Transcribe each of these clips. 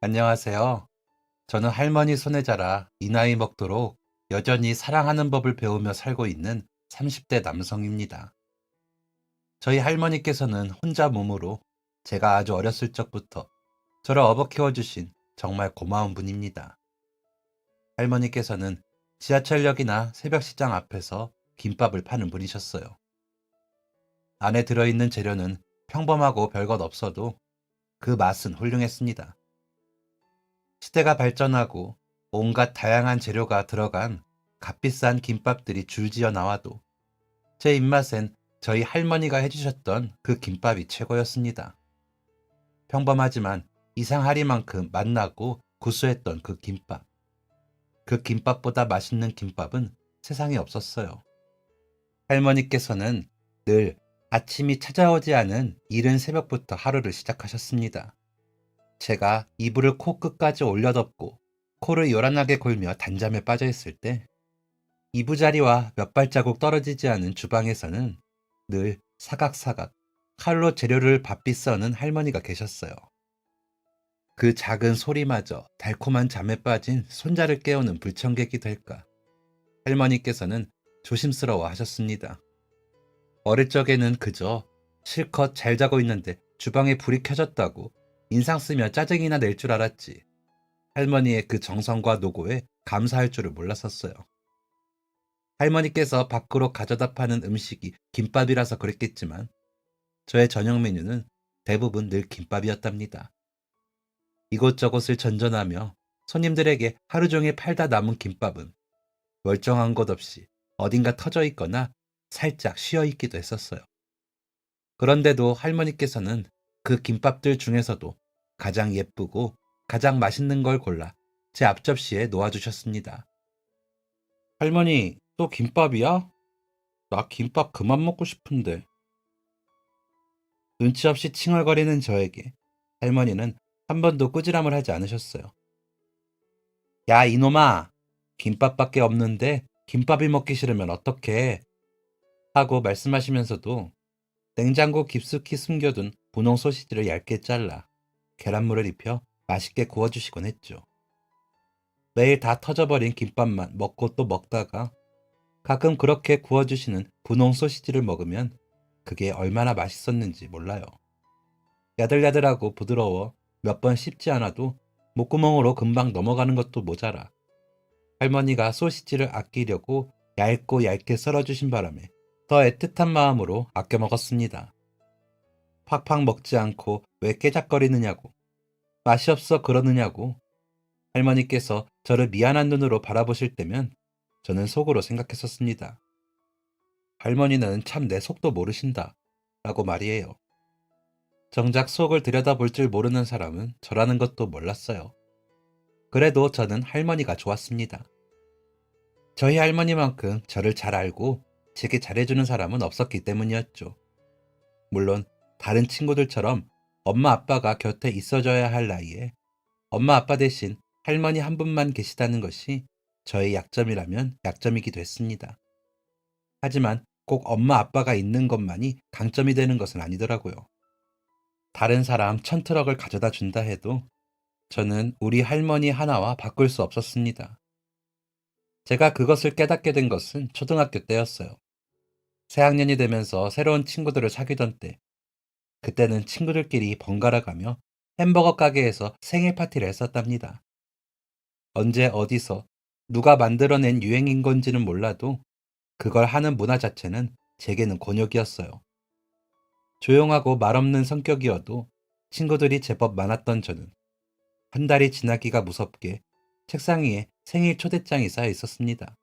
안녕하세요. 저는 할머니 손에 자라 이 나이 먹도록 여전히 사랑하는 법을 배우며 살고 있는 30대 남성입니다. 저희 할머니께서는 혼자 몸으로 제가 아주 어렸을 적부터 저를 업어 키워주신 정말 고마운 분입니다. 할머니께서는 지하철역이나 새벽시장 앞에서 김밥을 파는 분이셨어요. 안에 들어있는 재료는 평범하고 별것 없어도 그 맛은 훌륭했습니다. 시대가 발전하고 온갖 다양한 재료가 들어간 값비싼 김밥들이 줄지어 나와도 제 입맛엔 저희 할머니가 해주셨던 그 김밥이 최고였습니다. 평범하지만 이상하리만큼 맛나고 구수했던 그 김밥. 그 김밥보다 맛있는 김밥은 세상에 없었어요. 할머니께서는 늘 아침이 찾아오지 않은 이른 새벽부터 하루를 시작하셨습니다. 제가 이불을 코끝까지 올려덮고 코를 요란하게 골며 단잠에 빠져 있을 때 이부자리와 몇 발자국 떨어지지 않은 주방에서는 늘 사각사각 칼로 재료를 바삐 써는 할머니가 계셨어요. 그 작은 소리마저 달콤한 잠에 빠진 손자를 깨우는 불청객이 될까. 할머니께서는 조심스러워 하셨습니다. 어릴 적에는 그저 실컷 잘 자고 있는데 주방에 불이 켜졌다고 인상 쓰며 짜증이나 낼 줄 알았지. 할머니의 그 정성과 노고에 감사할 줄을 몰랐었어요. 할머니께서 밖으로 가져다 파는 음식이 김밥이라서 그랬겠지만 저의 저녁 메뉴는 대부분 늘 김밥이었답니다. 이곳저곳을 전전하며 손님들에게 하루 종일 팔다 남은 김밥은 멀쩡한 것 없이 어딘가 터져 있거나 살짝 쉬어 있기도 했었어요. 그런데도 할머니께서는 그 김밥들 중에서도 가장 예쁘고 가장 맛있는 걸 골라 제 앞접시에 놓아주셨습니다. 할머니, 또 김밥이야? 나 김밥 그만 먹고 싶은데. 눈치 없이 칭얼거리는 저에게 할머니는 한 번도 꾸지람을 하지 않으셨어요. 야, 이놈아! 김밥밖에 없는데 김밥이 먹기 싫으면 어떡해? 하고 말씀하시면서도 냉장고 깊숙이 숨겨둔 분홍 소시지를 얇게 잘라 계란물을 입혀 맛있게 구워주시곤 했죠. 매일 다 터져버린 김밥만 먹고 또 먹다가 가끔 그렇게 구워주시는 분홍 소시지를 먹으면 그게 얼마나 맛있었는지 몰라요. 야들야들하고 부드러워 몇 번 씹지 않아도 목구멍으로 금방 넘어가는 것도 모자라 할머니가 소시지를 아끼려고 얇고 얇게 썰어주신 바람에 더 애틋한 마음으로 아껴 먹었습니다. 팍팍 먹지 않고 왜 깨작거리느냐고, 맛이 없어 그러느냐고 할머니께서 저를 미안한 눈으로 바라보실 때면 저는 속으로 생각했었습니다. 할머니는 참 내 속도 모르신다 라고 말이에요. 정작 속을 들여다볼 줄 모르는 사람은 저라는 것도 몰랐어요. 그래도 저는 할머니가 좋았습니다. 저희 할머니만큼 저를 잘 알고 제게 잘해주는 사람은 없었기 때문이었죠. 물론 다른 친구들처럼 엄마 아빠가 곁에 있어줘야 할 나이에 엄마 아빠 대신 할머니 한 분만 계시다는 것이 저의 약점이라면 약점이기도 했습니다. 하지만 꼭 엄마 아빠가 있는 것만이 강점이 되는 것은 아니더라고요. 다른 사람 1000트럭을 가져다 준다 해도 저는 우리 할머니 하나와 바꿀 수 없었습니다. 제가 그것을 깨닫게 된 것은 초등학교 때였어요. 새학년이 되면서 새로운 친구들을 사귀던 때, 그때는 친구들끼리 번갈아 가며 햄버거 가게에서 생일 파티를 했었답니다. 언제 어디서 누가 만들어낸 유행인 건지는 몰라도 그걸 하는 문화 자체는 제게는 곤욕이었어요. 조용하고 말없는 성격이어도 친구들이 제법 많았던 저는 한 달이 지나기가 무섭게 책상 위에 생일 초대장이 쌓여 있었습니다.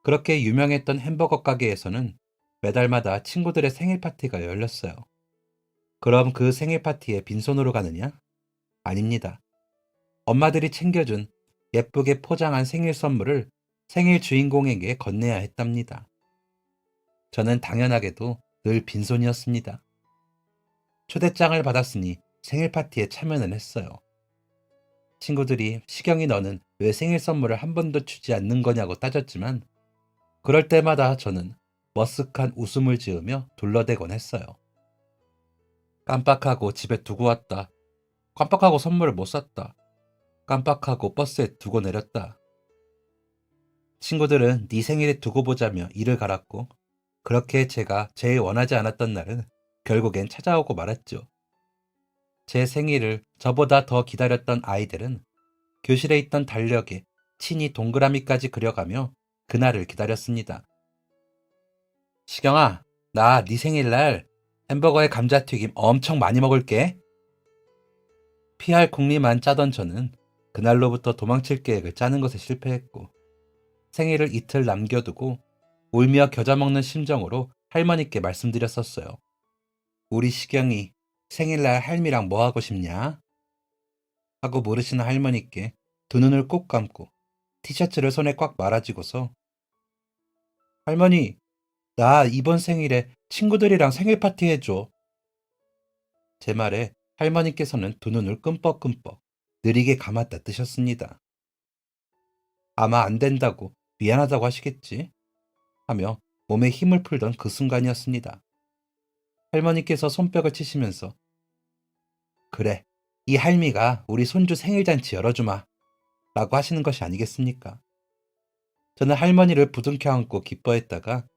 그렇게 유명했던 햄버거 가게에서는 매달마다 친구들의 생일 파티가 열렸어요. 그럼 그 생일 파티에 빈손으로 가느냐? 아닙니다. 엄마들이 챙겨준 예쁘게 포장한 생일 선물을 생일 주인공에게 건네야 했답니다. 저는 당연하게도 늘 빈손이었습니다. 초대장을 받았으니 생일 파티에 참여는 했어요. 친구들이 시경이 너는 왜 생일 선물을 한 번도 주지 않는 거냐고 따졌지만 그럴 때마다 저는 머쓱한 웃음을 지으며 둘러대곤 했어요. 깜빡하고 집에 두고 왔다. 깜빡하고 선물을 못 샀다. 깜빡하고 버스에 두고 내렸다. 친구들은 네 생일에 두고 보자며 이를 갈았고 그렇게 제가 제일 원하지 않았던 날은 결국엔 찾아오고 말았죠. 제 생일을 저보다 더 기다렸던 아이들은 교실에 있던 달력에 친히 동그라미까지 그려가며 그날을 기다렸습니다. 시경아, 나 네 생일날 햄버거에 감자튀김 엄청 많이 먹을게. 피할 궁리만 짜던 저는 그날로부터 도망칠 계획을 짜는 것에 실패했고 생일을 이틀 남겨두고 울며 겨자 먹는 심정으로 할머니께 말씀드렸었어요. 우리 시경이 생일날 할미랑 뭐 하고 싶냐? 하고 물으시는 할머니께 두 눈을 꼭 감고 티셔츠를 손에 꽉 말아쥐고서 할머니, 나 이번 생일에 친구들이랑 생일 파티 해줘. 제 말에 할머니께서는 두 눈을 끔뻑끔뻑 느리게 감았다 뜨셨습니다. 아마 안 된다고 미안하다고 하시겠지? 하며 몸에 힘을 풀던 그 순간이었습니다. 할머니께서 손뼉을 치시면서 그래, 이 할미가 우리 손주 생일잔치 열어주마 라고 하시는 것이 아니겠습니까? 저는 할머니를 부둥켜 안고 기뻐했다가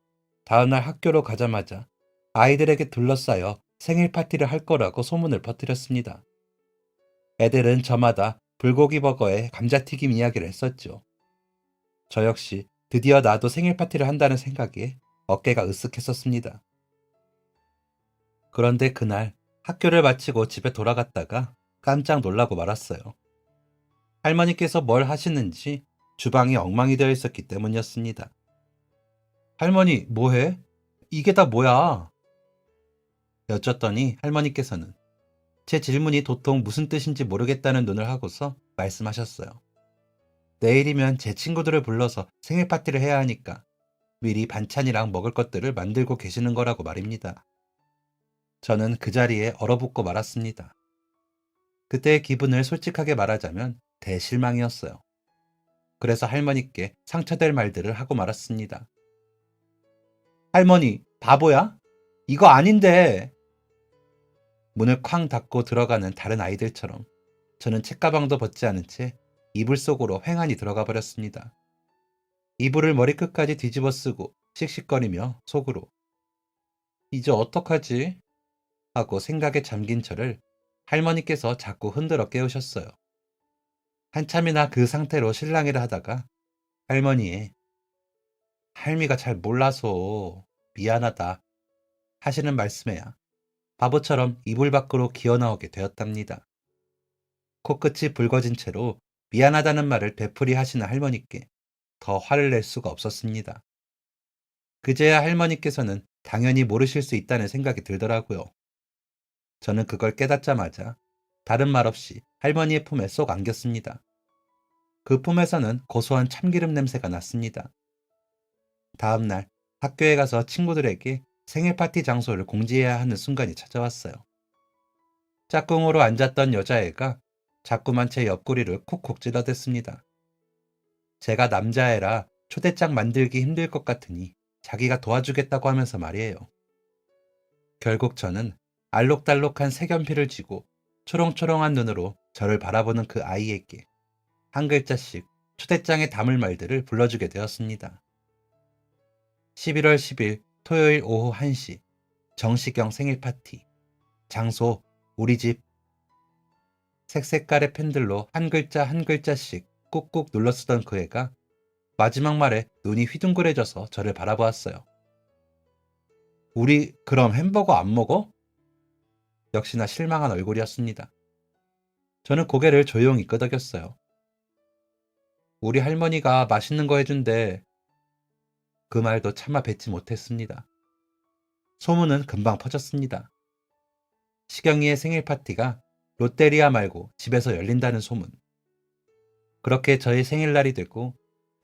다음날 학교로 가자마자 아이들에게 둘러싸여 생일 파티를 할 거라고 소문을 퍼뜨렸습니다. 애들은 저마다 불고기 버거에 감자튀김 이야기를 했었죠. 저 역시 드디어 나도 생일 파티를 한다는 생각에 어깨가 으쓱했었습니다. 그런데 그날 학교를 마치고 집에 돌아갔다가 깜짝 놀라고 말았어요. 할머니께서 뭘 하시는지 주방이 엉망이 되어 있었기 때문이었습니다. 할머니, 뭐해? 이게 다 뭐야? 여쭸더니 할머니께서는 제 질문이 도통 무슨 뜻인지 모르겠다는 눈을 하고서 말씀하셨어요. 내일이면 제 친구들을 불러서 생일 파티를 해야 하니까 미리 반찬이랑 먹을 것들을 만들고 계시는 거라고 말입니다. 저는 그 자리에 얼어붙고 말았습니다. 그때의 기분을 솔직하게 말하자면 대실망이었어요. 그래서 할머니께 상처될 말들을 하고 말았습니다. 할머니, 바보야? 이거 아닌데! 문을 쾅 닫고 들어가는 다른 아이들처럼 저는 책가방도 벗지 않은 채 이불 속으로 횡하니 들어가 버렸습니다. 이불을 머리끝까지 뒤집어 쓰고 씩씩거리며 속으로 이제 어떡하지? 하고 생각에 잠긴 저를 할머니께서 자꾸 흔들어 깨우셨어요. 한참이나 그 상태로 실랑이를 하다가 할머니의 할미가 잘 몰라서 미안하다 하시는 말씀에야 바보처럼 이불 밖으로 기어나오게 되었답니다. 코끝이 붉어진 채로 미안하다는 말을 되풀이 하시는 할머니께 더 화를 낼 수가 없었습니다. 그제야 할머니께서는 당연히 모르실 수 있다는 생각이 들더라고요. 저는 그걸 깨닫자마자 다른 말 없이 할머니의 품에 쏙 안겼습니다. 그 품에서는 고소한 참기름 냄새가 났습니다. 다음 날 학교에 가서 친구들에게 생일 파티 장소를 공지해야 하는 순간이 찾아왔어요. 짝꿍으로 앉았던 여자애가 자꾸만 제 옆구리를 콕콕 찔러댔습니다. 제가 남자애라 초대장 만들기 힘들 것 같으니 자기가 도와주겠다고 하면서 말이에요. 결국 저는 알록달록한 색연필을 쥐고 초롱초롱한 눈으로 저를 바라보는 그 아이에게 한 글자씩 초대장에 담을 말들을 불러주게 되었습니다. 11월 10일 토요일 오후 1시 정시경 생일 파티. 장소 우리 집. 색색깔의 펜들로 한 글자 한 글자씩 꾹꾹 눌러 쓰던 그 애가 마지막 말에 눈이 휘둥그레져서 저를 바라보았어요. 우리 그럼 햄버거 안 먹어? 역시나 실망한 얼굴이었습니다. 저는 고개를 조용히 끄덕였어요. 우리 할머니가 맛있는 거 해준대. 그 말도 차마 뱉지 못했습니다. 소문은 금방 퍼졌습니다. 시경이의 생일 파티가 롯데리아 말고 집에서 열린다는 소문. 그렇게 저희 생일날이 되고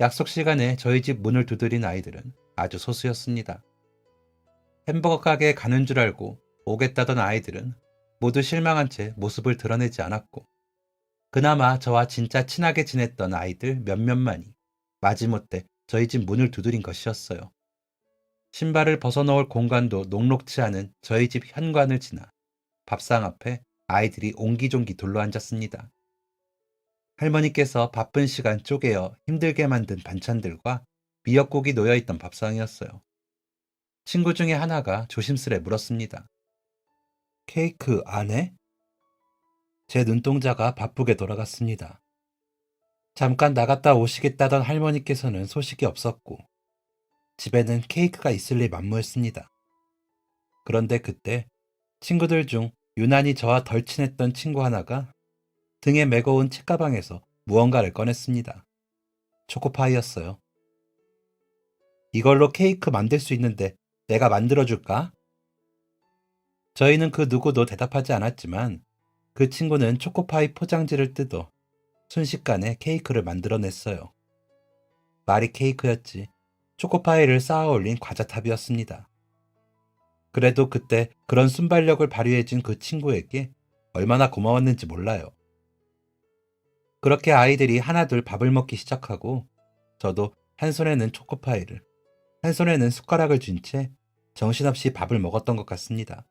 약속 시간에 저희 집 문을 두드린 아이들은 아주 소수였습니다. 햄버거 가게에 가는 줄 알고 오겠다던 아이들은 모두 실망한 채 모습을 드러내지 않았고 그나마 저와 진짜 친하게 지냈던 아이들 몇몇만이 마지못해 저희 집 문을 두드린 것이었어요. 신발을 벗어놓을 공간도 녹록치 않은 저희 집 현관을 지나 밥상 앞에 아이들이 옹기종기 둘러앉았습니다. 할머니께서 바쁜 시간 쪼개어 힘들게 만든 반찬들과 미역국이 놓여있던 밥상이었어요. 친구 중에 하나가 조심스레 물었습니다. 케이크 안 해? 제 눈동자가 바쁘게 돌아갔습니다. 잠깐 나갔다 오시겠다던 할머니께서는 소식이 없었고, 집에는 케이크가 있을 리 만무했습니다. 그런데 그때 친구들 중 유난히 저와 덜 친했던 친구 하나가 등에 메고 온 책가방에서 무언가를 꺼냈습니다. 초코파이였어요. 이걸로 케이크 만들 수 있는데 내가 만들어줄까? 저희는 그 누구도 대답하지 않았지만 그 친구는 초코파이 포장지를 뜯어 순식간에 케이크를 만들어냈어요. 말이 케이크였지 초코파이를 쌓아 올린 과자탑이었습니다. 그래도 그때 그런 순발력을 발휘해준 그 친구에게 얼마나 고마웠는지 몰라요. 그렇게 아이들이 하나둘 밥을 먹기 시작하고 저도 한 손에는 초코파이를, 한 손에는 숟가락을 쥔 채 정신없이 밥을 먹었던 것 같습니다.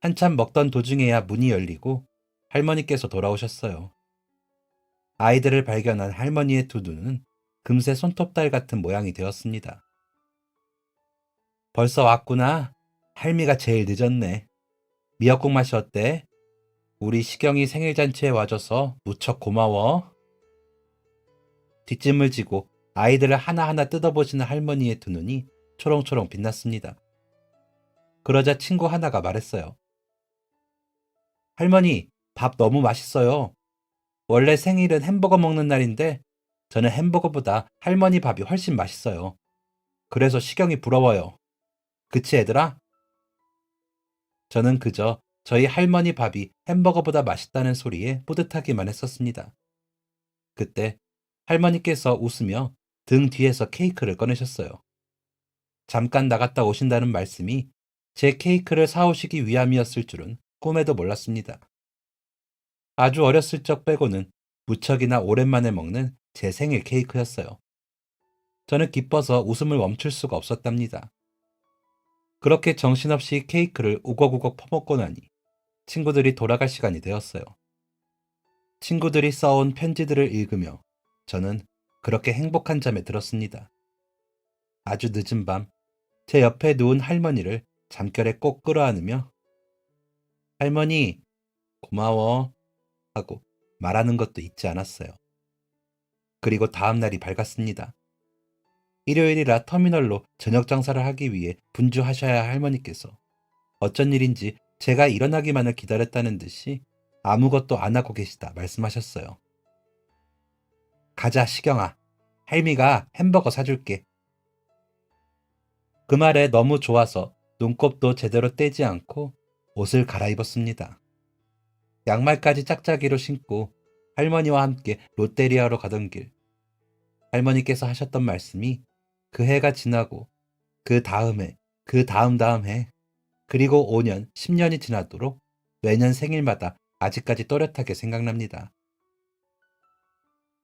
한참 먹던 도중에야 문이 열리고 할머니께서 돌아오셨어요. 아이들을 발견한 할머니의 두 눈은 금세 손톱달 같은 모양이 되었습니다. 벌써 왔구나. 할미가 제일 늦었네. 미역국 맛이 어때? 우리 시경이 생일잔치에 와줘서 무척 고마워. 뒷짐을 지고 아이들을 하나하나 뜯어보시는 할머니의 두 눈이 초롱초롱 빛났습니다. 그러자 친구 하나가 말했어요. 할머니, 밥 너무 맛있어요. 원래 생일은 햄버거 먹는 날인데 저는 햄버거보다 할머니 밥이 훨씬 맛있어요. 그래서 시경이 부러워요. 그치, 얘들아? 저는 그저 저희 할머니 밥이 햄버거보다 맛있다는 소리에 뿌듯하기만 했었습니다. 그때 할머니께서 웃으며 등 뒤에서 케이크를 꺼내셨어요. 잠깐 나갔다 오신다는 말씀이 제 케이크를 사오시기 위함이었을 줄은 꿈에도 몰랐습니다. 아주 어렸을 적 빼고는 무척이나 오랜만에 먹는 제 생일 케이크였어요. 저는 기뻐서 웃음을 멈출 수가 없었답니다. 그렇게 정신없이 케이크를 우걱우걱 퍼먹고 나니 친구들이 돌아갈 시간이 되었어요. 친구들이 써온 편지들을 읽으며 저는 그렇게 행복한 잠에 들었습니다. 아주 늦은 밤, 제 옆에 누운 할머니를 잠결에 꼭 끌어안으며 할머니, 고마워 하고 말하는 것도 잊지 않았어요. 그리고 다음 날이 밝았습니다. 일요일이라 터미널로 저녁 장사를 하기 위해 분주하셔야 할 할머니께서 어쩐 일인지 제가 일어나기만을 기다렸다는 듯이 아무것도 안 하고 계시다 말씀하셨어요. 가자, 시경아. 할미가 햄버거 사줄게. 그 말에 너무 좋아서 눈곱도 제대로 떼지 않고 옷을 갈아입었습니다. 양말까지 짝짝이로 신고 할머니와 함께 롯데리아로 가던 길. 할머니께서 하셨던 말씀이 그 해가 지나고 그 다음 해, 그 다음 해, 그리고 5년, 10년이 지나도록 매년 생일마다 아직까지 또렷하게 생각납니다.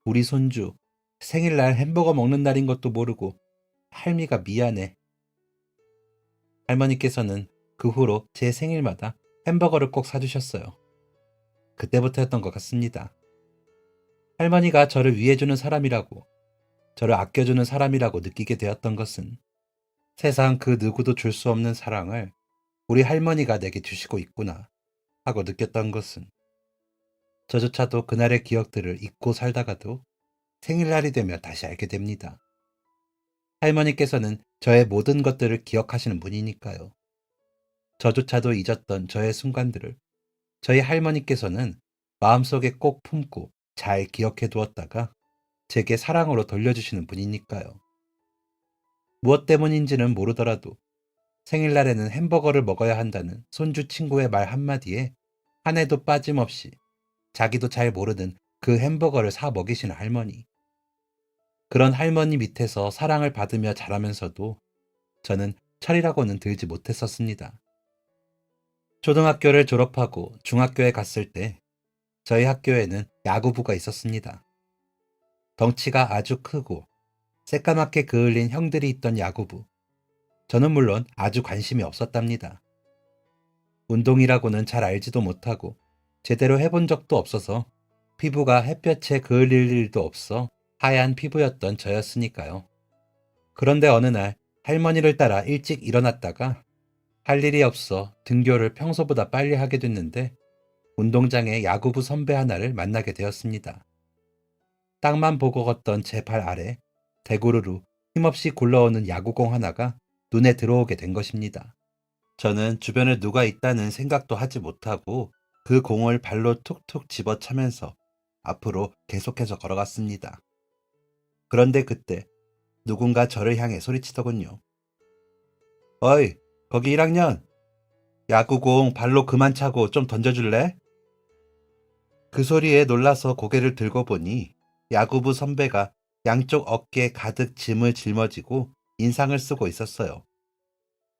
우리 손주 생일날 햄버거 먹는 날인 것도 모르고 할미가 미안해. 할머니께서는 그 후로 제 생일마다 햄버거를 꼭 사주셨어요. 그때부터였던 것 같습니다. 할머니가 저를 위해주는 사람이라고, 저를 아껴주는 사람이라고 느끼게 되었던 것은 세상 그 누구도 줄 수 없는 사랑을 우리 할머니가 내게 주시고 있구나 하고 느꼈던 것은 저조차도 그날의 기억들을 잊고 살다가도 생일날이 되면 다시 알게 됩니다. 할머니께서는 저의 모든 것들을 기억하시는 분이니까요. 저조차도 잊었던 저의 순간들을 저희 할머니께서는 마음속에 꼭 품고 잘 기억해 두었다가 제게 사랑으로 돌려주시는 분이니까요. 무엇 때문인지는 모르더라도 생일날에는 햄버거를 먹어야 한다는 손주 친구의 말 한마디에 한 해도 빠짐없이 자기도 잘 모르는 그 햄버거를 사 먹이시는 할머니. 그런 할머니 밑에서 사랑을 받으며 자라면서도 저는 철이라고는 들지 못했었습니다. 초등학교를 졸업하고 중학교에 갔을 때 저희 학교에는 야구부가 있었습니다. 덩치가 아주 크고 새까맣게 그을린 형들이 있던 야구부. 저는 물론 아주 관심이 없었답니다. 운동이라고는 잘 알지도 못하고 제대로 해본 적도 없어서 피부가 햇볕에 그을릴 일도 없어 하얀 피부였던 저였으니까요. 그런데 어느 날 할머니를 따라 일찍 일어났다가 할 일이 없어 등교를 평소보다 빨리 하게 됐는데 운동장에 야구부 선배 하나를 만나게 되었습니다. 땅만 보고 걷던 제 발 아래 대구르르 힘없이 굴러오는 야구공 하나가 눈에 들어오게 된 것입니다. 저는 주변에 누가 있다는 생각도 하지 못하고 그 공을 발로 툭툭 집어차면서 앞으로 계속해서 걸어갔습니다. 그런데 그때 누군가 저를 향해 소리치더군요. 어이, 거기 1학년. 야구공 발로 그만 차고 좀 던져줄래? 그 소리에 놀라서 고개를 들고 보니 야구부 선배가 양쪽 어깨에 가득 짐을 짊어지고 인상을 쓰고 있었어요.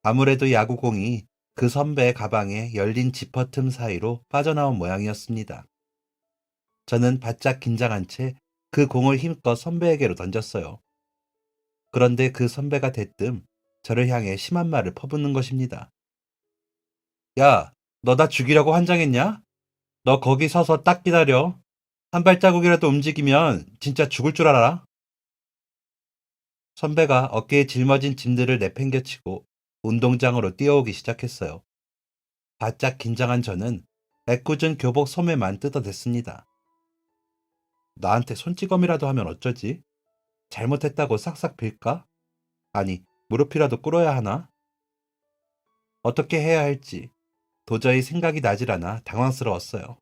아무래도 야구공이 그 선배의 가방에 열린 지퍼 틈 사이로 빠져나온 모양이었습니다. 저는 바짝 긴장한 채 그 공을 힘껏 선배에게로 던졌어요. 그런데 그 선배가 대뜸 저를 향해 심한 말을 퍼붓는 것입니다. 야, 너 나 죽이려고 환장했냐? 너 거기 서서 딱 기다려. 한 발자국이라도 움직이면 진짜 죽을 줄 알아. 선배가 어깨에 짊어진 짐들을 내팽개치고 운동장으로 뛰어오기 시작했어요. 바짝 긴장한 저는 애꿎은 교복 소매만 뜯어댔습니다. 나한테 손찌검이라도 하면 어쩌지? 잘못했다고 싹싹 빌까? 아니, 무릎이라도 꿇어야 하나? 어떻게 해야 할지 도저히 생각이 나질 않아 당황스러웠어요.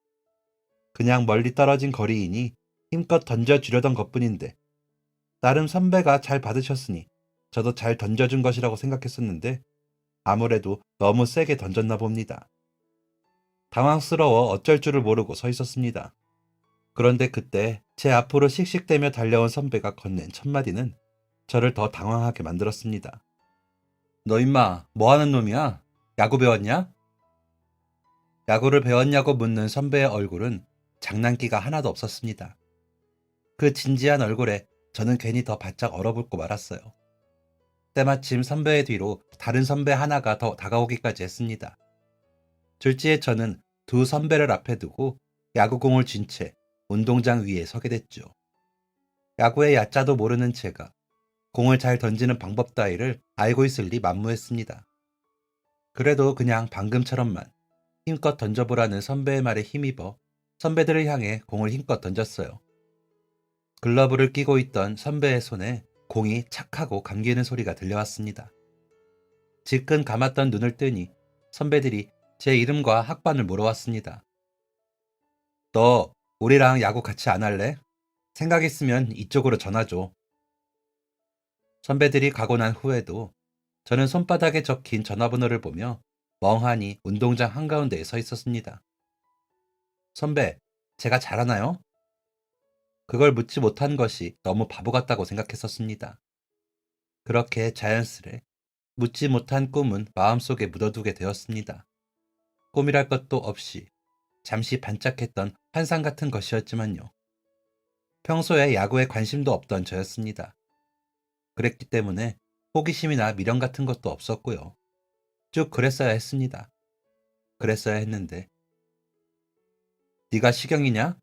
그냥 멀리 떨어진 거리이니 힘껏 던져주려던 것뿐인데 나름 선배가 잘 받으셨으니 저도 잘 던져준 것이라고 생각했었는데 아무래도 너무 세게 던졌나 봅니다. 당황스러워 어쩔 줄을 모르고 서 있었습니다. 그런데 그때 제 앞으로 씩씩대며 달려온 선배가 건넨 첫마디는 저를 더 당황하게 만들었습니다. 너 임마 뭐 하는 놈이야? 야구 배웠냐? 야구를 배웠냐고 묻는 선배의 얼굴은 장난기가 하나도 없었습니다. 그 진지한 얼굴에 저는 괜히 더 바짝 얼어붙고 말았어요. 때마침 선배의 뒤로 다른 선배 하나가 더 다가오기까지 했습니다. 졸지에 저는 두 선배를 앞에 두고 야구공을 쥔 채 운동장 위에 서게 됐죠. 야구의 야자도 모르는 제가 공을 잘 던지는 방법 따위를 알고 있을 리 만무했습니다. 그래도 그냥 방금처럼만 힘껏 던져보라는 선배의 말에 힘입어 선배들을 향해 공을 힘껏 던졌어요. 글러브를 끼고 있던 선배의 손에 공이 착 하고 감기는 소리가 들려왔습니다. 질끈 감았던 눈을 뜨니 선배들이 제 이름과 학번을 물어왔습니다. 너 우리랑 야구 같이 안 할래? 생각 있으면 이쪽으로 전화줘. 선배들이 가고 난 후에도 저는 손바닥에 적힌 전화번호를 보며 멍하니 운동장 한가운데에 서 있었습니다. 선배, 제가 잘하나요? 그걸 묻지 못한 것이 너무 바보 같다고 생각했었습니다. 그렇게 자연스레 묻지 못한 꿈은 마음속에 묻어두게 되었습니다. 꿈이랄 것도 없이 잠시 반짝했던 환상 같은 것이었지만요. 평소에 야구에 관심도 없던 저였습니다. 그랬기 때문에 호기심이나 미련 같은 것도 없었고요. 쭉 그랬어야 했습니다. 그랬어야 했는데 네가 시경이냐?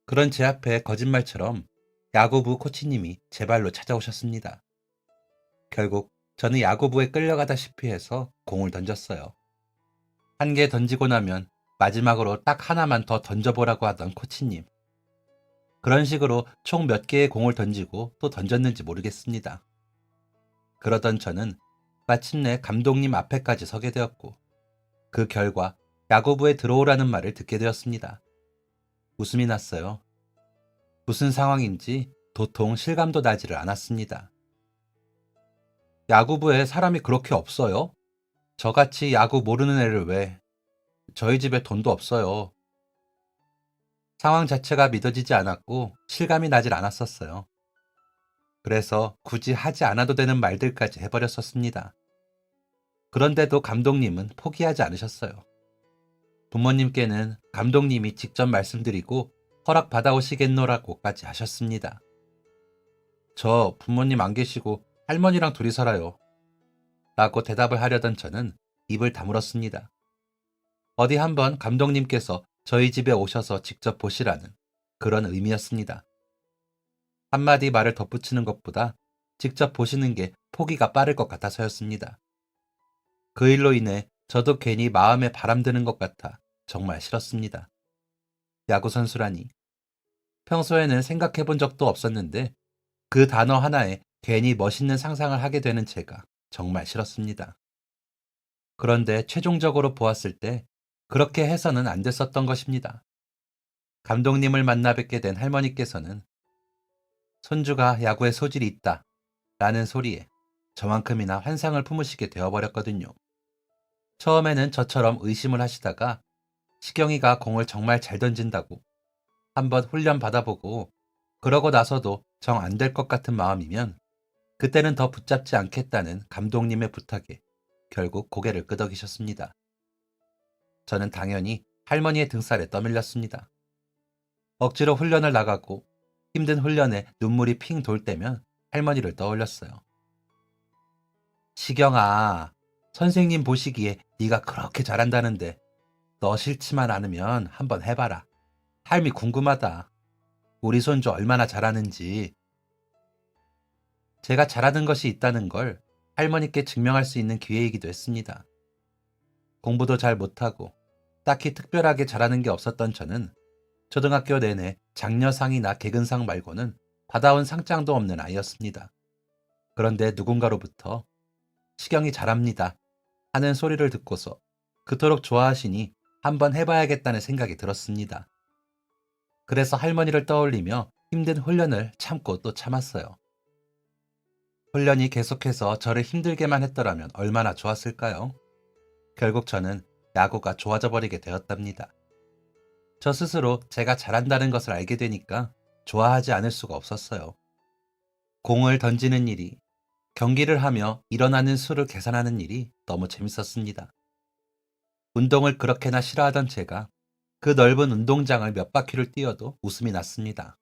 그런 제 앞에 거짓말처럼 야구부 코치님이 제 발로 찾아오셨습니다. 결국 저는 야구부에 끌려가다시피 해서 공을 던졌어요. 한 개 던지고 나면 마지막으로 딱 하나만 더 던져보라고 하던 코치님. 그런 식으로 총 몇 개의 공을 던지고 또 던졌는지 모르겠습니다. 그러던 저는 마침내 감독님 앞에까지 서게 되었고 그 결과 야구부에 들어오라는 말을 듣게 되었습니다. 웃음이 났어요. 무슨 상황인지 도통 실감도 나지를 않았습니다. 야구부에 사람이 그렇게 없어요? 저같이 야구 모르는 애를 왜? 저희 집에 돈도 없어요. 상황 자체가 믿어지지 않았고 실감이 나질 않았었어요. 그래서 굳이 하지 않아도 되는 말들까지 해버렸었습니다. 그런데도 감독님은 포기하지 않으셨어요. 부모님께는 감독님이 직접 말씀드리고 허락 받아오시겠노라고까지 하셨습니다. 저 부모님 안 계시고 할머니랑 둘이 살아요. 라고 대답을 하려던 저는 입을 다물었습니다. 어디 한번 감독님께서 저희 집에 오셔서 직접 보시라는 그런 의미였습니다. 한마디 말을 덧붙이는 것보다 직접 보시는 게 포기가 빠를 것 같아서였습니다. 그 일로 인해 저도 괜히 마음에 바람드는 것 같아 정말 싫었습니다. 야구 선수라니. 평소에는 생각해 본 적도 없었는데 그 단어 하나에 괜히 멋있는 상상을 하게 되는 제가 정말 싫었습니다. 그런데 최종적으로 보았을 때 그렇게 해서는 안 됐었던 것입니다. 감독님을 만나 뵙게 된 할머니께서는 손주가 야구에 소질이 있다 라는 소리에 저만큼이나 환상을 품으시게 되어버렸거든요. 처음에는 저처럼 의심을 하시다가 시경이가 공을 정말 잘 던진다고 한번 훈련 받아보고 그러고 나서도 정 안 될 것 같은 마음이면 그때는 더 붙잡지 않겠다는 감독님의 부탁에 결국 고개를 끄덕이셨습니다. 저는 당연히 할머니의 등살에 떠밀렸습니다. 억지로 훈련을 나가고 힘든 훈련에 눈물이 핑 돌 때면 할머니를 떠올렸어요. 시경아, 선생님 보시기에 네가 그렇게 잘한다는데 너 싫지만 않으면 한번 해봐라. 삶이 궁금하다. 우리 손주 얼마나 잘하는지. 제가 잘하는 것이 있다는 걸 할머니께 증명할 수 있는 기회이기도 했습니다. 공부도 잘 못하고 딱히 특별하게 잘하는 게 없었던 저는 초등학교 내내 장려상이나 개근상 말고는 받아온 상장도 없는 아이였습니다. 그런데 누군가로부터 시경이 잘합니다 하는 소리를 듣고서 그토록 좋아하시니 한번 해봐야겠다는 생각이 들었습니다. 그래서 할머니를 떠올리며 힘든 훈련을 참고 또 참았어요. 훈련이 계속해서 저를 힘들게만 했더라면 얼마나 좋았을까요? 결국 저는 야구가 좋아져 버리게 되었답니다. 저 스스로 제가 잘한다는 것을 알게 되니까 좋아하지 않을 수가 없었어요. 공을 던지는 일이, 경기를 하며 일어나는 수를 계산하는 일이 너무 재밌었습니다. 운동을 그렇게나 싫어하던 제가 그 넓은 운동장을 몇 바퀴를 뛰어도 웃음이 났습니다.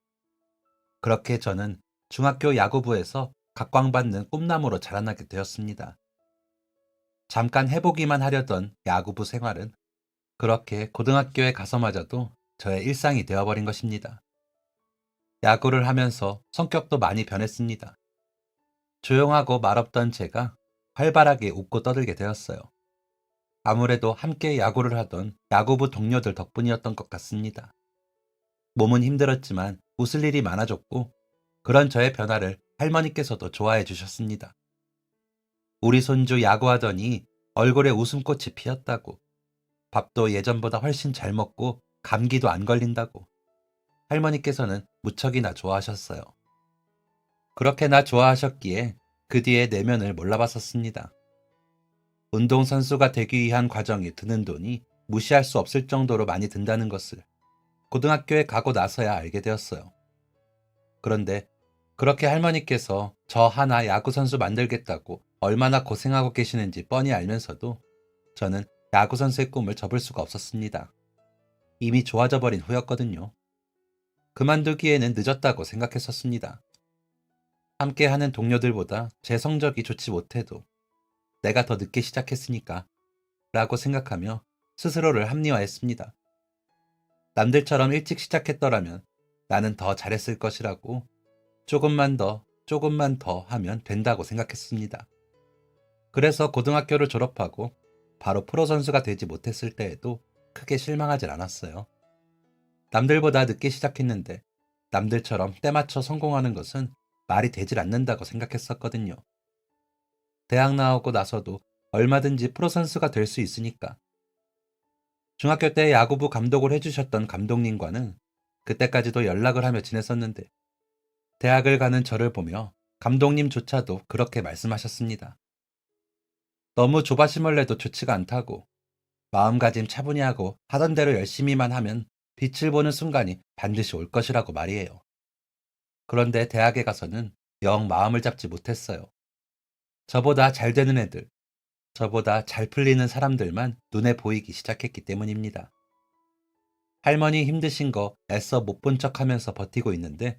그렇게 저는 중학교 야구부에서 각광받는 꿈나무로 자라나게 되었습니다. 잠깐 해보기만 하려던 야구부 생활은 그렇게 고등학교에 가서마저도 저의 일상이 되어버린 것입니다. 야구를 하면서 성격도 많이 변했습니다. 조용하고 말없던 제가 활발하게 웃고 떠들게 되었어요. 아무래도 함께 야구를 하던 야구부 동료들 덕분이었던 것 같습니다. 몸은 힘들었지만 웃을 일이 많아졌고 그런 저의 변화를 할머니께서도 좋아해 주셨습니다. 우리 손주 야구하더니 얼굴에 웃음꽃이 피었다고, 밥도 예전보다 훨씬 잘 먹고 감기도 안 걸린다고 할머니께서는 무척이나 좋아하셨어요. 그렇게나 좋아하셨기에 그 뒤에 내면을 몰라봤었습니다. 운동선수가 되기 위한 과정에 드는 돈이 무시할 수 없을 정도로 많이 든다는 것을 고등학교에 가고 나서야 알게 되었어요. 그런데 그렇게 할머니께서 저 하나 야구선수 만들겠다고 얼마나 고생하고 계시는지 뻔히 알면서도 저는 야구선수의 꿈을 접을 수가 없었습니다. 이미 좋아져 버린 후였거든요. 그만두기에는 늦었다고 생각했었습니다. 함께 하는 동료들보다 제 성적이 좋지 못해도 내가 더 늦게 시작했으니까 라고 생각하며 스스로를 합리화했습니다. 남들처럼 일찍 시작했더라면 나는 더 잘했을 것이라고 조금만 더 하면 된다고 생각했습니다. 그래서 고등학교를 졸업하고 바로 프로 선수가 되지 못했을 때에도 크게 실망하진 않았어요. 남들보다 늦게 시작했는데 남들처럼 때맞춰 성공하는 것은 말이 되질 않는다고 생각했었거든요. 대학 나오고 나서도 얼마든지 프로 선수가 될 수 있으니까. 중학교 때 야구부 감독을 해주셨던 감독님과는 그때까지도 연락을 하며 지냈었는데 대학을 가는 저를 보며 감독님조차도 그렇게 말씀하셨습니다. 너무 조바심을 내도 좋지가 않다고, 마음가짐 차분히 하고 하던 대로 열심히만 하면 빛을 보는 순간이 반드시 올 것이라고 말이에요. 그런데 대학에 가서는 영 마음을 잡지 못했어요. 저보다 잘 되는 애들, 저보다 잘 풀리는 사람들만 눈에 보이기 시작했기 때문입니다. 할머니 힘드신 거 애써 못 본 척 하면서 버티고 있는데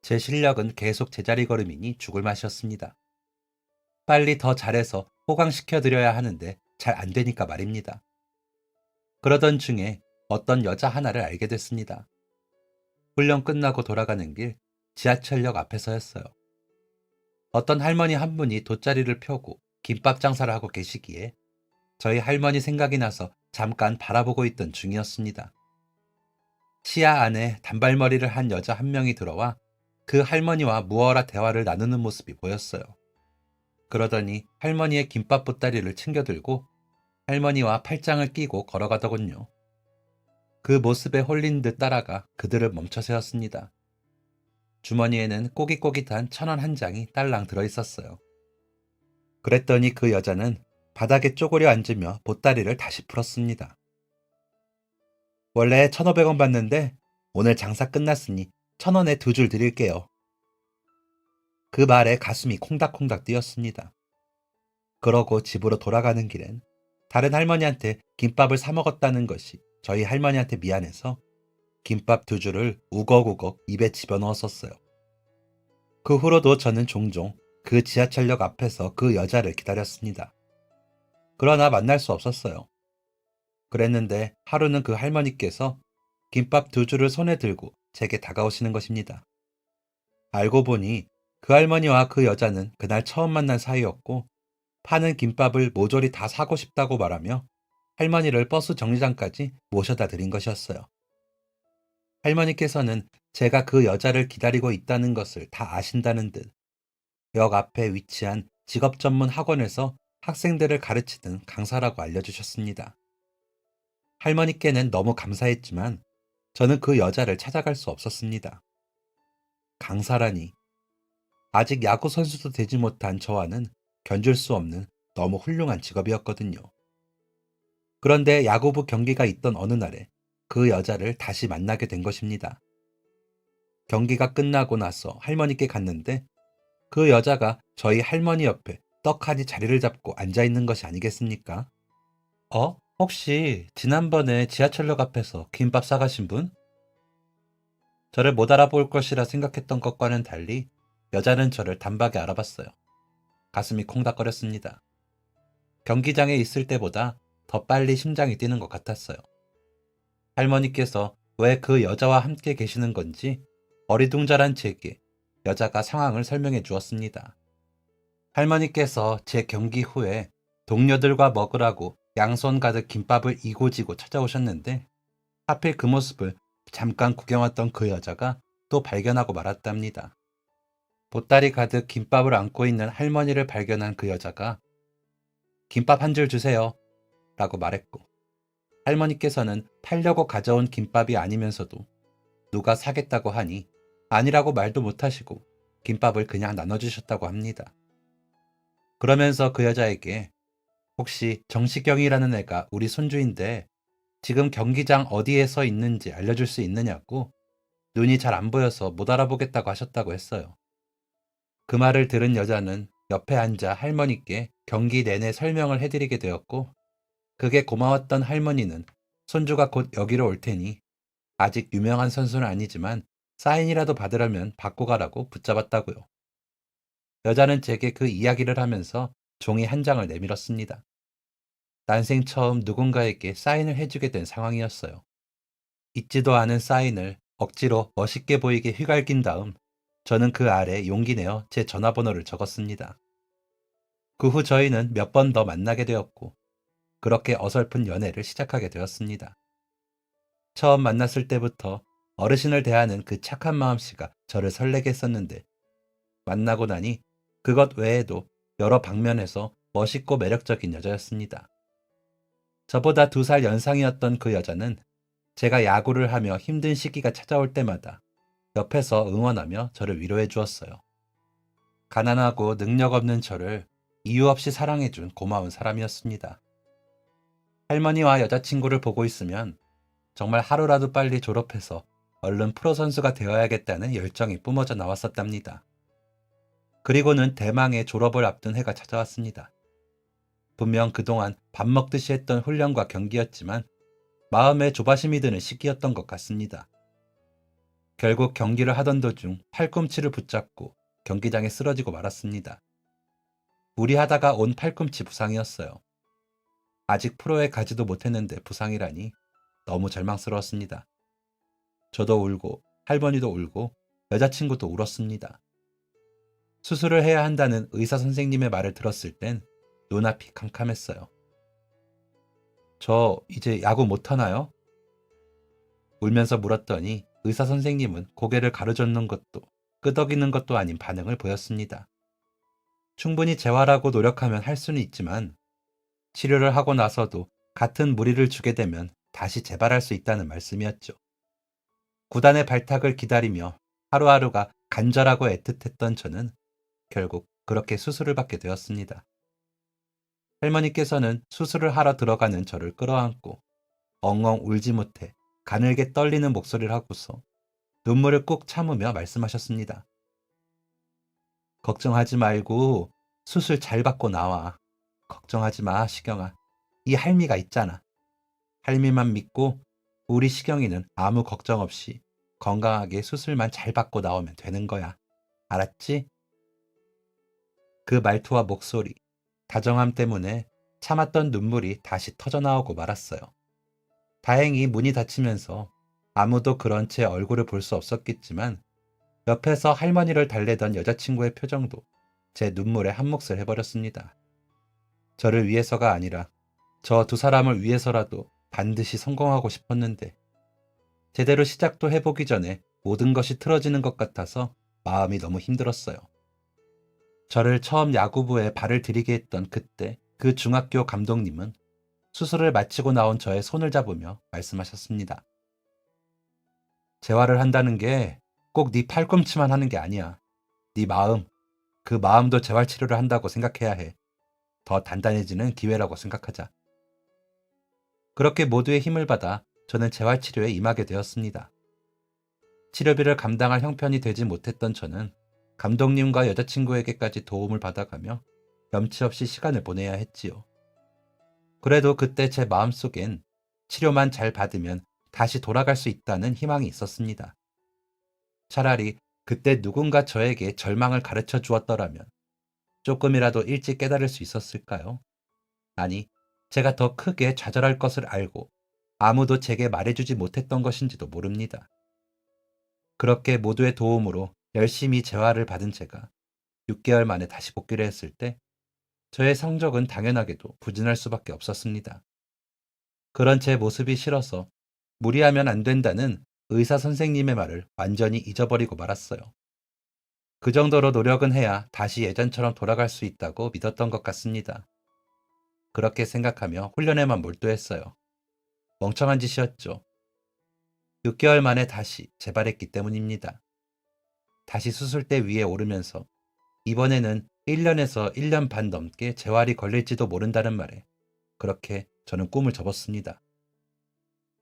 제 실력은 계속 제자리 걸음이니 죽을 맛이었습니다. 빨리 더 잘해서 호강시켜드려야 하는데 잘 안 되니까 말입니다. 그러던 중에 어떤 여자 하나를 알게 됐습니다. 훈련 끝나고 돌아가는 길 지하철역 앞에서였어요. 어떤 할머니 한 분이 돗자리를 펴고 김밥 장사를 하고 계시기에 저희 할머니 생각이 나서 잠깐 바라보고 있던 중이었습니다. 시야 안에 단발머리를 한 여자 한 명이 들어와 그 할머니와 무어라 대화를 나누는 모습이 보였어요. 그러더니 할머니의 김밥 보따리를 챙겨들고 할머니와 팔짱을 끼고 걸어가더군요. 그 모습에 홀린 듯 따라가 그들을 멈춰 세웠습니다. 주머니에는 꼬깃꼬깃한 1,000원 한 장이 딸랑 들어있었어요. 그랬더니 그 여자는 바닥에 쪼그려 앉으며 보따리를 다시 풀었습니다. 원래 1,500원 받는데 오늘 장사 끝났으니 1,000원에 2줄 드릴게요. 그 말에 가슴이 콩닥콩닥 뛰었습니다. 그러고 집으로 돌아가는 길엔 다른 할머니한테 김밥을 사 먹었다는 것이 저희 할머니한테 미안해서 김밥 2줄을 우걱우걱 입에 집어넣었었어요. 그 후로도 저는 종종 그 지하철역 앞에서 그 여자를 기다렸습니다. 그러나 만날 수 없었어요. 그랬는데 하루는 그 할머니께서 김밥 2줄을 손에 들고 제게 다가오시는 것입니다. 알고 보니 그 할머니와 그 여자는 그날 처음 만난 사이였고 파는 김밥을 모조리 다 사고 싶다고 말하며 할머니를 버스 정류장까지 모셔다 드린 것이었어요. 할머니께서는 제가 그 여자를 기다리고 있다는 것을 다 아신다는 듯 역 앞에 위치한 직업 전문 학원에서 학생들을 가르치는 강사라고 알려주셨습니다. 할머니께는 너무 감사했지만 저는 그 여자를 찾아갈 수 없었습니다. 강사라니. 아직 야구 선수도 되지 못한 저와는 견줄 수 없는 너무 훌륭한 직업이었거든요. 그런데 야구부 경기가 있던 어느 날에 그 여자를 다시 만나게 된 것입니다. 경기가 끝나고 나서 할머니께 갔는데 그 여자가 저희 할머니 옆에 떡하니 자리를 잡고 앉아있는 것이 아니겠습니까? 혹시 지난번에 지하철역 앞에서 김밥 싸가신 분? 저를 못 알아볼 것이라 생각했던 것과는 달리 여자는 저를 단박에 알아봤어요. 가슴이 콩닥거렸습니다. 경기장에 있을 때보다 더 빨리 심장이 뛰는 것 같았어요. 할머니께서 왜 그 여자와 함께 계시는 건지 어리둥절한 제게 여자가 상황을 설명해 주었습니다. 할머니께서 제 경기 후에 동료들과 먹으라고 양손 가득 김밥을 이고지고 찾아오셨는데 하필 그 모습을 잠깐 구경 왔던 그 여자가 또 발견하고 말았답니다. 보따리 가득 김밥을 안고 있는 할머니를 발견한 그 여자가 김밥 한 줄 주세요 라고 말했고 할머니께서는 팔려고 가져온 김밥이 아니면서도 누가 사겠다고 하니 아니라고 말도 못하시고 김밥을 그냥 나눠주셨다고 합니다. 그러면서 그 여자에게 혹시 정시경이라는 애가 우리 손주인데 지금 경기장 어디에 서 있는지 알려줄 수 있느냐고 눈이 잘 안 보여서 못 알아보겠다고 하셨다고 했어요. 그 말을 들은 여자는 옆에 앉아 할머니께 경기 내내 설명을 해드리게 되었고 그게 고마웠던 할머니는 손주가 곧 여기로 올 테니 아직 유명한 선수는 아니지만 사인이라도 받으려면 받고 가라고 붙잡았다고요. 여자는 제게 그 이야기를 하면서 종이 한 장을 내밀었습니다. 난생 처음 누군가에게 사인을 해주게 된 상황이었어요. 잊지도 않은 사인을 억지로 멋있게 보이게 휘갈긴 다음 저는 그 아래 용기 내어 제 전화번호를 적었습니다. 그 후 저희는 몇 번 더 만나게 되었고 그렇게 어설픈 연애를 시작하게 되었습니다. 처음 만났을 때부터 어르신을 대하는 그 착한 마음씨가 저를 설레게 했었는데 만나고 나니 그것 외에도 여러 방면에서 멋있고 매력적인 여자였습니다. 저보다 2살 연상이었던 그 여자는 제가 야구를 하며 힘든 시기가 찾아올 때마다 옆에서 응원하며 저를 위로해 주었어요. 가난하고 능력 없는 저를 이유 없이 사랑해준 고마운 사람이었습니다. 할머니와 여자친구를 보고 있으면 정말 하루라도 빨리 졸업해서 얼른 프로 선수가 되어야겠다는 열정이 뿜어져 나왔었답니다. 그리고는 대망의 졸업을 앞둔 해가 찾아왔습니다. 분명 그동안 밥 먹듯이 했던 훈련과 경기였지만 마음에 조바심이 드는 시기였던 것 같습니다. 결국 경기를 하던 도중 팔꿈치를 붙잡고 경기장에 쓰러지고 말았습니다. 무리하다가 온 팔꿈치 부상이었어요. 아직 프로에 가지도 못했는데 부상이라니 너무 절망스러웠습니다. 저도 울고 할머니도 울고 여자친구도 울었습니다. 수술을 해야 한다는 의사 선생님의 말을 들었을 땐 눈앞이 캄캄했어요. 저 이제 야구 못하나요? 울면서 물었더니 의사 선생님은 고개를 가로젓는 것도 끄덕이는 것도 아닌 반응을 보였습니다. 충분히 재활하고 노력하면 할 수는 있지만 치료를 하고 나서도 같은 무리를 주게 되면 다시 재발할 수 있다는 말씀이었죠. 구단의 발탁을 기다리며 하루하루가 간절하고 애틋했던 저는 결국 그렇게 수술을 받게 되었습니다. 할머니께서는 수술을 하러 들어가는 저를 끌어안고 엉엉 울지 못해 가늘게 떨리는 목소리를 하고서 눈물을 꾹 참으며 말씀하셨습니다. 걱정하지 말고 수술 잘 받고 나와. 걱정하지 마, 시경아. 이 할미가 있잖아. 할미만 믿고 우리 시경이는 아무 걱정 없이 건강하게 수술만 잘 받고 나오면 되는 거야. 알았지? 그 말투와 목소리, 다정함 때문에 참았던 눈물이 다시 터져나오고 말았어요. 다행히 문이 닫히면서 아무도 그런 제 얼굴을 볼 수 없었겠지만 옆에서 할머니를 달래던 여자친구의 표정도 제 눈물에 한몫을 해버렸습니다. 저를 위해서가 아니라 저 두 사람을 위해서라도 반드시 성공하고 싶었는데 제대로 시작도 해보기 전에 모든 것이 틀어지는 것 같아서 마음이 너무 힘들었어요. 저를 처음 야구부에 발을 들이게 했던 그때 그 중학교 감독님은 수술을 마치고 나온 저의 손을 잡으며 말씀하셨습니다. 재활을 한다는 게 꼭 네 팔꿈치만 하는 게 아니야. 네 마음, 그 마음도 재활치료를 한다고 생각해야 해. 더 단단해지는 기회라고 생각하자. 그렇게 모두의 힘을 받아 저는 재활치료에 임하게 되었습니다. 치료비를 감당할 형편이 되지 못했던 저는 감독님과 여자친구에게까지 도움을 받아가며 염치 없이 시간을 보내야 했지요. 그래도 그때 제 마음속엔 치료만 잘 받으면 다시 돌아갈 수 있다는 희망이 있었습니다. 차라리 그때 누군가 저에게 절망을 가르쳐 주었더라면 조금이라도 일찍 깨달을 수 있었을까요? 아니, 제가 더 크게 좌절할 것을 알고 아무도 제게 말해주지 못했던 것인지도 모릅니다. 그렇게 모두의 도움으로 열심히 재활을 받은 제가 6개월 만에 다시 복귀를 했을 때 저의 성적은 당연하게도 부진할 수밖에 없었습니다. 그런 제 모습이 싫어서 무리하면 안 된다는 의사 선생님의 말을 완전히 잊어버리고 말았어요. 그 정도로 노력은 해야 다시 예전처럼 돌아갈 수 있다고 믿었던 것 같습니다. 그렇게 생각하며 훈련에만 몰두했어요. 멍청한 짓이었죠. 6개월 만에 다시 재발했기 때문입니다. 다시 수술대 위에 오르면서 이번에는 1년에서 1년 반 넘게 재활이 걸릴지도 모른다는 말에 그렇게 저는 꿈을 접었습니다.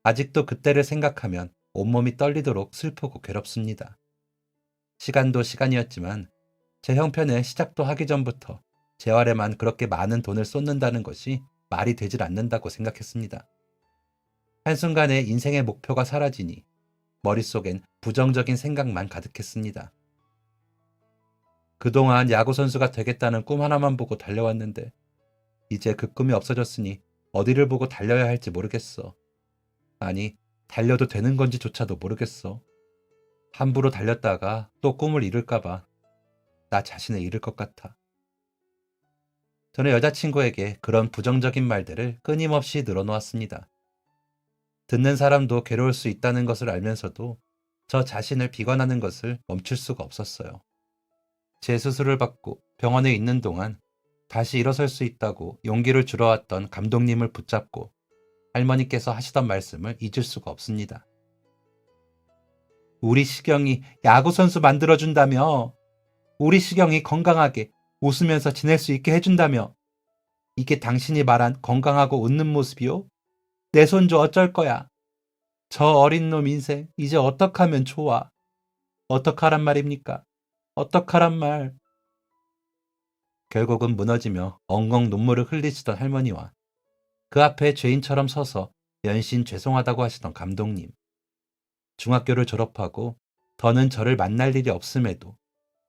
아직도 그때를 생각하면 온몸이 떨리도록 슬프고 괴롭습니다. 시간도 시간이었지만 제 형편에 시작도 하기 전부터 재활에만 그렇게 많은 돈을 쏟는다는 것이 말이 되질 않는다고 생각했습니다. 한순간에 인생의 목표가 사라지니 머릿속엔 부정적인 생각만 가득했습니다. 그동안 야구선수가 되겠다는 꿈 하나만 보고 달려왔는데 이제 그 꿈이 없어졌으니 어디를 보고 달려야 할지 모르겠어. 아니, 달려도 되는 건지조차도 모르겠어. 함부로 달렸다가 또 꿈을 이룰까봐 나 자신을 잃을 것 같아. 저는 여자친구에게 그런 부정적인 말들을 끊임없이 늘어놓았습니다. 듣는 사람도 괴로울 수 있다는 것을 알면서도 저 자신을 비관하는 것을 멈출 수가 없었어요. 제 수술을 받고 병원에 있는 동안 다시 일어설 수 있다고 용기를 주러왔던 감독님을 붙잡고 할머니께서 하시던 말씀을 잊을 수가 없습니다. 우리 시경이 야구선수 만들어준다며, 우리 시경이 건강하게 웃으면서 지낼 수 있게 해준다며, 이게 당신이 말한 건강하고 웃는 모습이요? 내 손주 어쩔 거야? 저 어린 놈 인생 이제 어떡하면 좋아? 어떡하란 말입니까? 어떡하란 말? 결국은 무너지며 엉엉 눈물을 흘리시던 할머니와 그 앞에 죄인처럼 서서 연신 죄송하다고 하시던 감독님. 중학교를 졸업하고 더는 저를 만날 일이 없음에도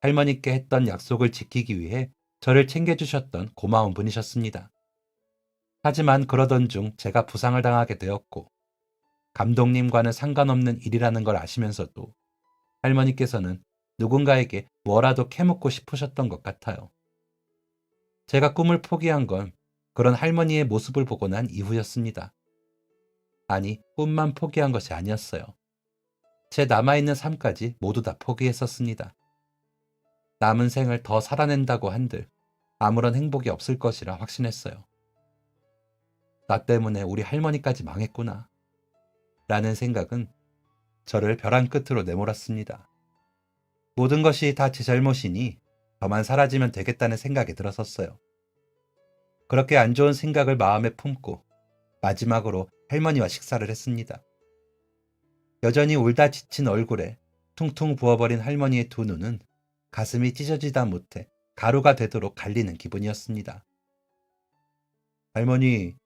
할머니께 했던 약속을 지키기 위해 저를 챙겨주셨던 고마운 분이셨습니다. 하지만 그러던 중 제가 부상을 당하게 되었고 감독님과는 상관없는 일이라는 걸 아시면서도 할머니께서는 누군가에게 뭐라도 캐묻고 싶으셨던 것 같아요. 제가 꿈을 포기한 건 그런 할머니의 모습을 보고 난 이후였습니다. 아니, 꿈만 포기한 것이 아니었어요. 제 남아있는 삶까지 모두 다 포기했었습니다. 남은 생을 더 살아낸다고 한들 아무런 행복이 없을 것이라 확신했어요. 나 때문에 우리 할머니까지 망했구나. 라는 생각은 저를 벼랑 끝으로 내몰았습니다. 모든 것이 다 제 잘못이니 저만 사라지면 되겠다는 생각이 들었었어요. 그렇게 안 좋은 생각을 마음에 품고 마지막으로 할머니와 식사를 했습니다. 여전히 울다 지친 얼굴에 퉁퉁 부어버린 할머니의 두 눈은 가슴이 찢어지다 못해 가루가 되도록 갈리는 기분이었습니다. 할머니,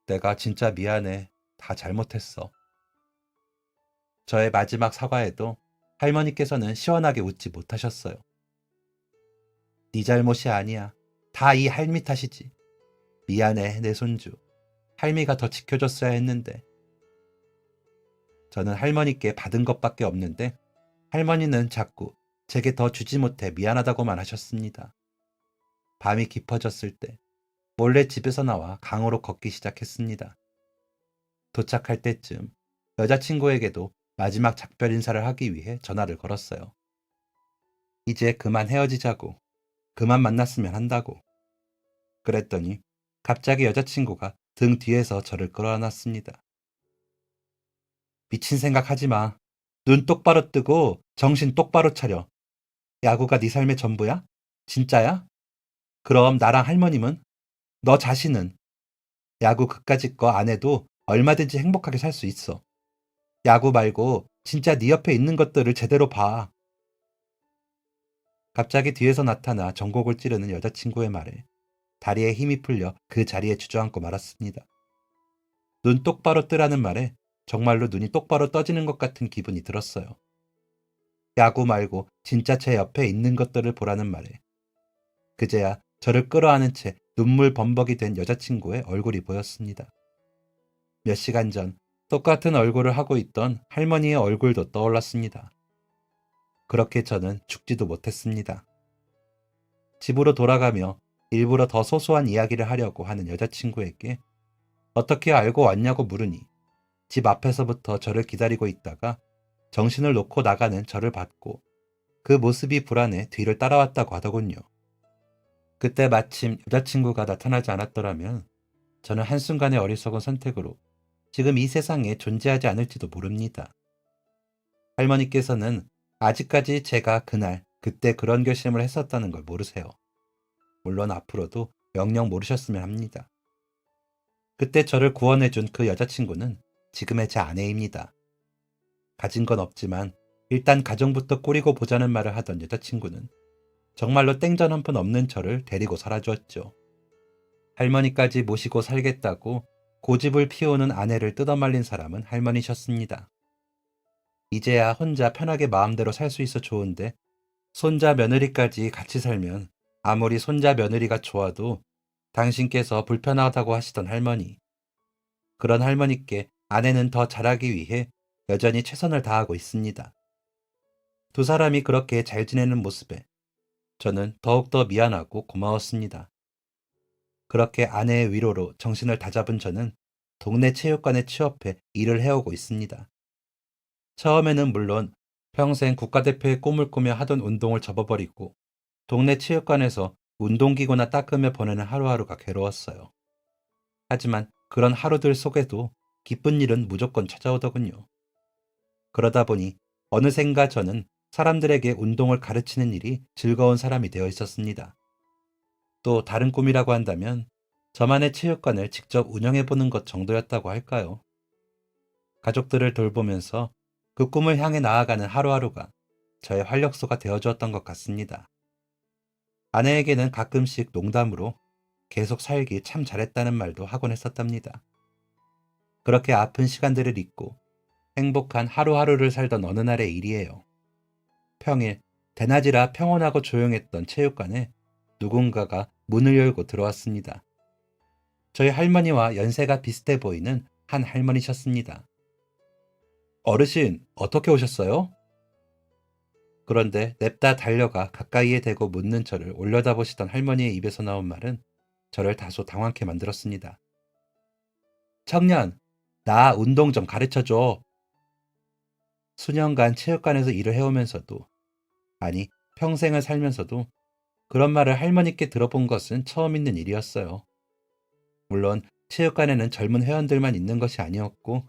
내가 진짜 미안해. 다 잘못했어. 저의 마지막 사과에도 할머니께서는 시원하게 웃지 못하셨어요. 네 잘못이 아니야. 다 이 할미 탓이지. 미안해, 내 손주. 할미가 더 지켜줬어야 했는데. 저는 할머니께 받은 것밖에 없는데 할머니는 자꾸 제게 더 주지 못해 미안하다고만 하셨습니다. 밤이 깊어졌을 때 몰래 집에서 나와 강으로 걷기 시작했습니다. 도착할 때쯤 여자친구에게도 마지막 작별 인사를 하기 위해 전화를 걸었어요. 이제 그만 헤어지자고, 그만 만났으면 한다고. 그랬더니 갑자기 여자친구가 등 뒤에서 저를 끌어안았습니다. 미친 생각 하지 마. 눈 똑바로 뜨고 정신 똑바로 차려. 야구가 네 삶의 전부야? 진짜야? 그럼 나랑 할머님은? 너 자신은? 야구 그까짓 거 안 해도 얼마든지 행복하게 살 수 있어. 야구 말고 진짜 네 옆에 있는 것들을 제대로 봐. 갑자기 뒤에서 나타나 전곡을 찌르는 여자친구의 말에 다리에 힘이 풀려 그 자리에 주저앉고 말았습니다. 눈 똑바로 뜨라는 말에 정말로 눈이 똑바로 떠지는 것 같은 기분이 들었어요. 야구 말고 진짜 제 옆에 있는 것들을 보라는 말에 그제야 저를 끌어안은 채 눈물 범벅이 된 여자친구의 얼굴이 보였습니다. 몇 시간 전 똑같은 얼굴을 하고 있던 할머니의 얼굴도 떠올랐습니다. 그렇게 저는 죽지도 못했습니다. 집으로 돌아가며 일부러 더 소소한 이야기를 하려고 하는 여자친구에게 어떻게 알고 왔냐고 물으니 집 앞에서부터 저를 기다리고 있다가 정신을 놓고 나가는 저를 봤고 그 모습이 불안해 뒤를 따라왔다고 하더군요. 그때 마침 여자친구가 나타나지 않았더라면 저는 한순간의 어리석은 선택으로 지금 이 세상에 존재하지 않을지도 모릅니다. 할머니께서는 아직까지 제가 그날 그때 그런 결심을 했었다는 걸 모르세요. 물론 앞으로도 영영 모르셨으면 합니다. 그때 저를 구원해준 그 여자친구는 지금의 제 아내입니다. 가진 건 없지만 일단 가정부터 꾸리고 보자는 말을 하던 여자친구는 정말로 땡전 한 푼 없는 저를 데리고 살아주었죠. 할머니까지 모시고 살겠다고 고집을 피우는 아내를 뜯어말린 사람은 할머니셨습니다. 이제야 혼자 편하게 마음대로 살 수 있어 좋은데 손자 며느리까지 같이 살면 아무리 손자 며느리가 좋아도 당신께서 불편하다고 하시던 할머니. 그런 할머니께 아내는 더 잘하기 위해 여전히 최선을 다하고 있습니다. 두 사람이 그렇게 잘 지내는 모습에 저는 더욱더 미안하고 고마웠습니다. 그렇게 아내의 위로로 정신을 다잡은 저는 동네 체육관에 취업해 일을 해오고 있습니다. 처음에는 물론 평생 국가대표의 꿈을 꾸며 하던 운동을 접어버리고 동네 체육관에서 운동기구나 닦으며 보내는 하루하루가 괴로웠어요. 하지만 그런 하루들 속에도 기쁜 일은 무조건 찾아오더군요. 그러다 보니 어느샌가 저는 사람들에게 운동을 가르치는 일이 즐거운 사람이 되어 있었습니다. 또 다른 꿈이라고 한다면 저만의 체육관을 직접 운영해보는 것 정도였다고 할까요? 가족들을 돌보면서 그 꿈을 향해 나아가는 하루하루가 저의 활력소가 되어주었던 것 같습니다. 아내에게는 가끔씩 농담으로 계속 살기 참 잘했다는 말도 하곤 했었답니다. 그렇게 아픈 시간들을 잊고 행복한 하루하루를 살던 어느 날의 일이에요. 평일 대낮이라 평온하고 조용했던 체육관에 누군가가 문을 열고 들어왔습니다. 저희 할머니와 연세가 비슷해 보이는 한 할머니셨습니다. 어르신, 어떻게 오셨어요? 그런데 냅다 달려가 가까이에 대고 묻는 저를 올려다보시던 할머니의 입에서 나온 말은 저를 다소 당황케 만들었습니다. 청년, 나 운동 좀 가르쳐줘. 수년간 체육관에서 일을 해오면서도, 아니, 평생을 살면서도 그런 말을 할머니께 들어본 것은 처음 있는 일이었어요. 물론 체육관에는 젊은 회원들만 있는 것이 아니었고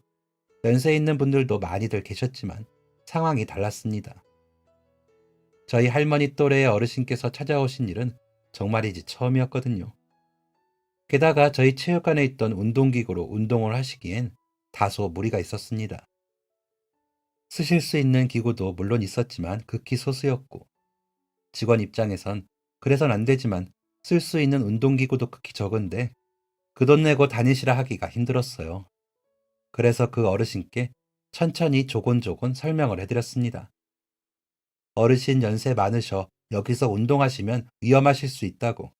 연세 있는 분들도 많이들 계셨지만 상황이 달랐습니다. 저희 할머니 또래의 어르신께서 찾아오신 일은 정말이지 처음이었거든요. 게다가 저희 체육관에 있던 운동기구로 운동을 하시기엔 다소 무리가 있었습니다. 쓰실 수 있는 기구도 물론 있었지만 극히 소수였고 직원 입장에선 그래선 안 되지만 쓸 수 있는 운동기구도 극히 적은데 그 돈 내고 다니시라 하기가 힘들었어요. 그래서 그 어르신께 천천히 조곤조곤 설명을 해드렸습니다. 어르신 연세 많으셔 여기서 운동하시면 위험하실 수 있다고.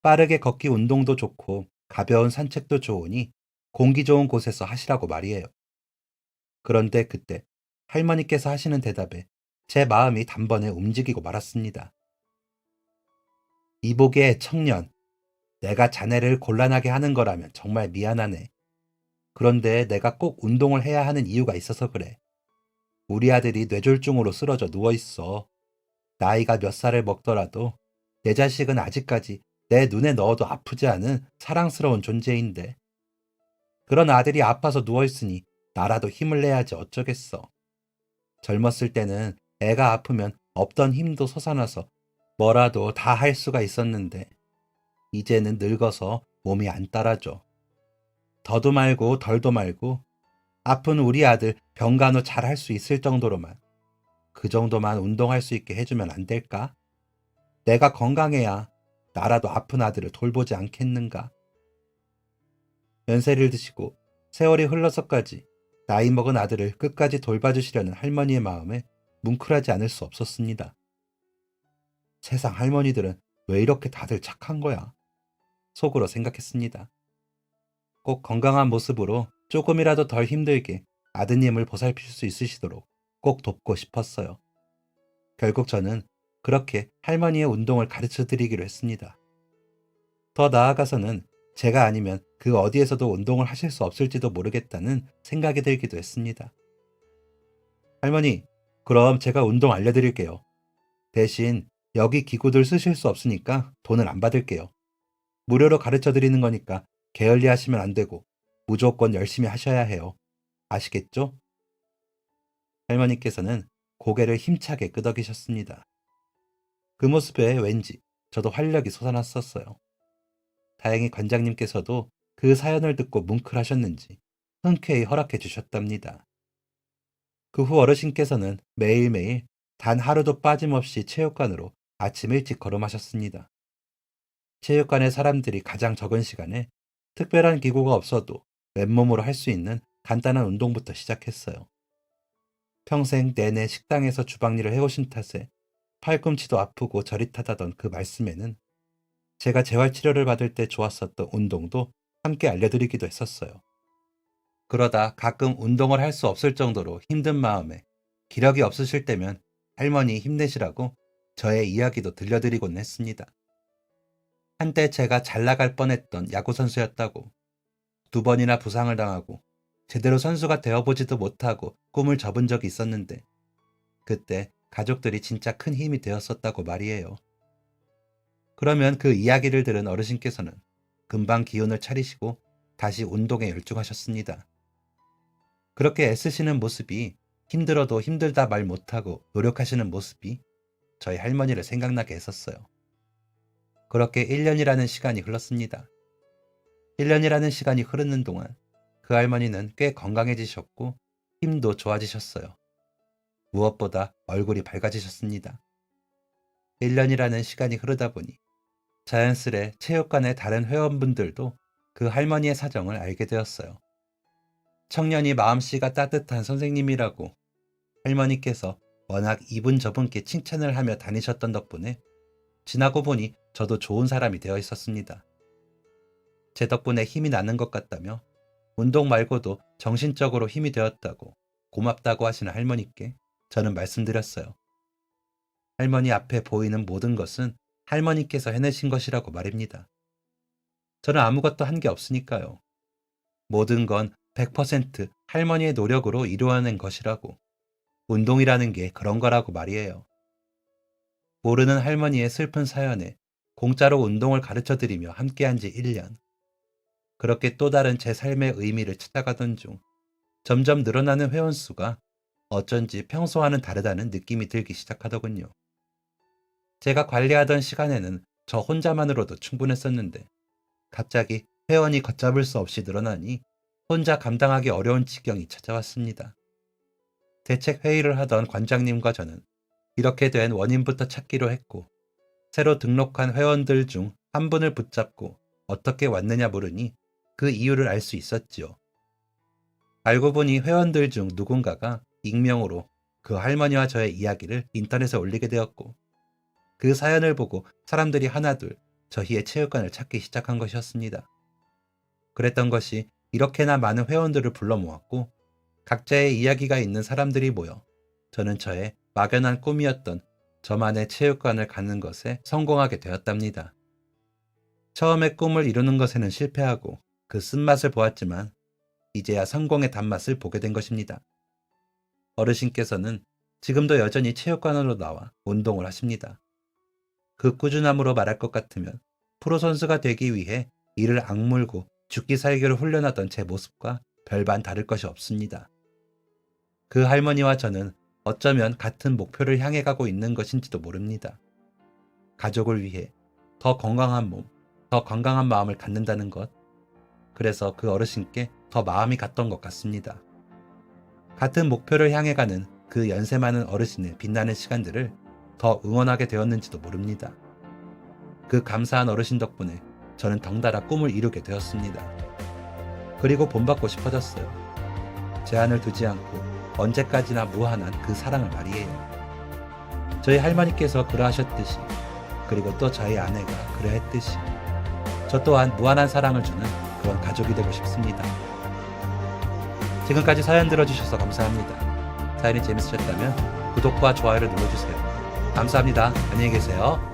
빠르게 걷기 운동도 좋고 가벼운 산책도 좋으니 공기 좋은 곳에서 하시라고 말이에요. 그런데 그때 할머니께서 하시는 대답에 제 마음이 단번에 움직이고 말았습니다. 이복의 청년, 내가 자네를 곤란하게 하는 거라면 정말 미안하네. 그런데 내가 꼭 운동을 해야 하는 이유가 있어서 그래. 우리 아들이 뇌졸중으로 쓰러져 누워있어. 나이가 몇 살을 먹더라도 내 자식은 아직까지 내 눈에 넣어도 아프지 않은 사랑스러운 존재인데 그런 아들이 아파서 누워있으니 나라도 힘을 내야지 어쩌겠어. 젊었을 때는 애가 아프면 없던 힘도 솟아나서 뭐라도 다 할 수가 있었는데 이제는 늙어서 몸이 안 따라줘. 더도 말고 덜도 말고 아픈 우리 아들 병간호 잘 할 수 있을 정도로만 그 정도만 운동할 수 있게 해주면 안 될까? 내가 건강해야 나라도 아픈 아들을 돌보지 않겠는가? 연세를 드시고 세월이 흘러서까지 나이 먹은 아들을 끝까지 돌봐주시려는 할머니의 마음에 뭉클하지 않을 수 없었습니다. 세상 할머니들은 왜 이렇게 다들 착한 거야? 속으로 생각했습니다. 꼭 건강한 모습으로 조금이라도 덜 힘들게 아드님을 보살필 수 있으시도록 꼭 돕고 싶었어요. 결국 저는 그렇게 할머니의 운동을 가르쳐 드리기로 했습니다. 더 나아가서는 제가 아니면 그 어디에서도 운동을 하실 수 없을지도 모르겠다는 생각이 들기도 했습니다. 할머니, 그럼 제가 운동 알려드릴게요. 대신 여기 기구들 쓰실 수 없으니까 돈을 안 받을게요. 무료로 가르쳐 드리는 거니까 게을리 하시면 안 되고 무조건 열심히 하셔야 해요. 아시겠죠? 할머니께서는 고개를 힘차게 끄덕이셨습니다. 그 모습에 왠지 저도 활력이 솟아났었어요. 다행히 관장님께서도 그 사연을 듣고 뭉클하셨는지 흔쾌히 허락해 주셨답니다. 그 후 어르신께서는 매일매일 단 하루도 빠짐없이 체육관으로 아침 일찍 걸음하셨습니다. 체육관에 사람들이 가장 적은 시간에 특별한 기구가 없어도 맨몸으로 할 수 있는 간단한 운동부터 시작했어요. 평생 내내 식당에서 주방일을 해오신 탓에 팔꿈치도 아프고 저릿하다던 그 말씀에는 제가 재활치료를 받을 때 좋았었던 운동도 함께 알려드리기도 했었어요. 그러다 가끔 운동을 할 수 없을 정도로 힘든 마음에 기력이 없으실 때면 할머니 힘내시라고 저의 이야기도 들려드리곤 했습니다. 한때 제가 잘 나갈 뻔했던 야구선수였다고 2번이나 부상을 당하고 제대로 선수가 되어보지도 못하고 꿈을 접은 적이 있었는데 그때 가족들이 진짜 큰 힘이 되었었다고 말이에요. 그러면 그 이야기를 들은 어르신께서는 금방 기운을 차리시고 다시 운동에 열중하셨습니다. 그렇게 애쓰시는 모습이 힘들어도 힘들다 말 못하고 노력하시는 모습이 저희 할머니를 생각나게 했었어요. 그렇게 1년이라는 시간이 흘렀습니다. 1년이라는 시간이 흐르는 동안 그 할머니는 꽤 건강해지셨고 힘도 좋아지셨어요. 무엇보다 얼굴이 밝아지셨습니다. 1년이라는 시간이 흐르다 보니 자연스레 체육관의 다른 회원분들도 그 할머니의 사정을 알게 되었어요. 청년이 마음씨가 따뜻한 선생님이라고 할머니께서 워낙 이분 저분께 칭찬을 하며 다니셨던 덕분에 지나고 보니 저도 좋은 사람이 되어 있었습니다. 제 덕분에 힘이 나는 것 같다며 운동 말고도 정신적으로 힘이 되었다고 고맙다고 하시는 할머니께 저는 말씀드렸어요. 할머니 앞에 보이는 모든 것은 할머니께서 해내신 것이라고 말입니다. 저는 아무것도 한 게 없으니까요. 모든 건 100% 할머니의 노력으로 이루어낸 것이라고. 운동이라는 게 그런 거라고 말이에요. 모르는 할머니의 슬픈 사연에 공짜로 운동을 가르쳐드리며 함께한 지 1년. 그렇게 또 다른 제 삶의 의미를 찾아가던 중 점점 늘어나는 회원수가 어쩐지 평소와는 다르다는 느낌이 들기 시작하더군요. 제가 관리하던 시간에는 저 혼자만으로도 충분했었는데 갑자기 회원이 걷잡을 수 없이 늘어나니 혼자 감당하기 어려운 지경이 찾아왔습니다. 대책 회의를 하던 관장님과 저는 이렇게 된 원인부터 찾기로 했고 새로 등록한 회원들 중 한 분을 붙잡고 어떻게 왔느냐 물으니 그 이유를 알 수 있었지요. 알고 보니 회원들 중 누군가가 익명으로 그 할머니와 저의 이야기를 인터넷에 올리게 되었고 그 사연을 보고 사람들이 하나둘 저희의 체육관을 찾기 시작한 것이었습니다. 그랬던 것이 이렇게나 많은 회원들을 불러 모았고 각자의 이야기가 있는 사람들이 모여 저는 저의 막연한 꿈이었던 저만의 체육관을 갖는 것에 성공하게 되었답니다. 처음에 꿈을 이루는 것에는 실패하고 그 쓴맛을 보았지만 이제야 성공의 단맛을 보게 된 것입니다. 어르신께서는 지금도 여전히 체육관으로 나와 운동을 하십니다. 그 꾸준함으로 말할 것 같으면 프로 선수가 되기 위해 이를 악물고 죽기 살기를 훈련하던 제 모습과 별반 다를 것이 없습니다. 그 할머니와 저는 어쩌면 같은 목표를 향해 가고 있는 것인지도 모릅니다. 가족을 위해 더 건강한 몸, 더 건강한 마음을 갖는다는 것. 그래서 그 어르신께 더 마음이 갔던 것 같습니다. 같은 목표를 향해 가는 그 연세 많은 어르신의 빛나는 시간들을 더 응원하게 되었는지도 모릅니다. 그 감사한 어르신 덕분에 저는 덩달아 꿈을 이루게 되었습니다. 그리고 본받고 싶어졌어요. 제한을 두지 않고 언제까지나 무한한 그 사랑을 말이에요. 저희 할머니께서 그러하셨듯이 그리고 또 저희 아내가 그러했듯이 저 또한 무한한 사랑을 주는 그런 가족이 되고 싶습니다. 지금까지 사연 들어주셔서 감사합니다. 사연이 재밌으셨다면 구독과 좋아요를 눌러주세요. 감사합니다. 안녕히 계세요.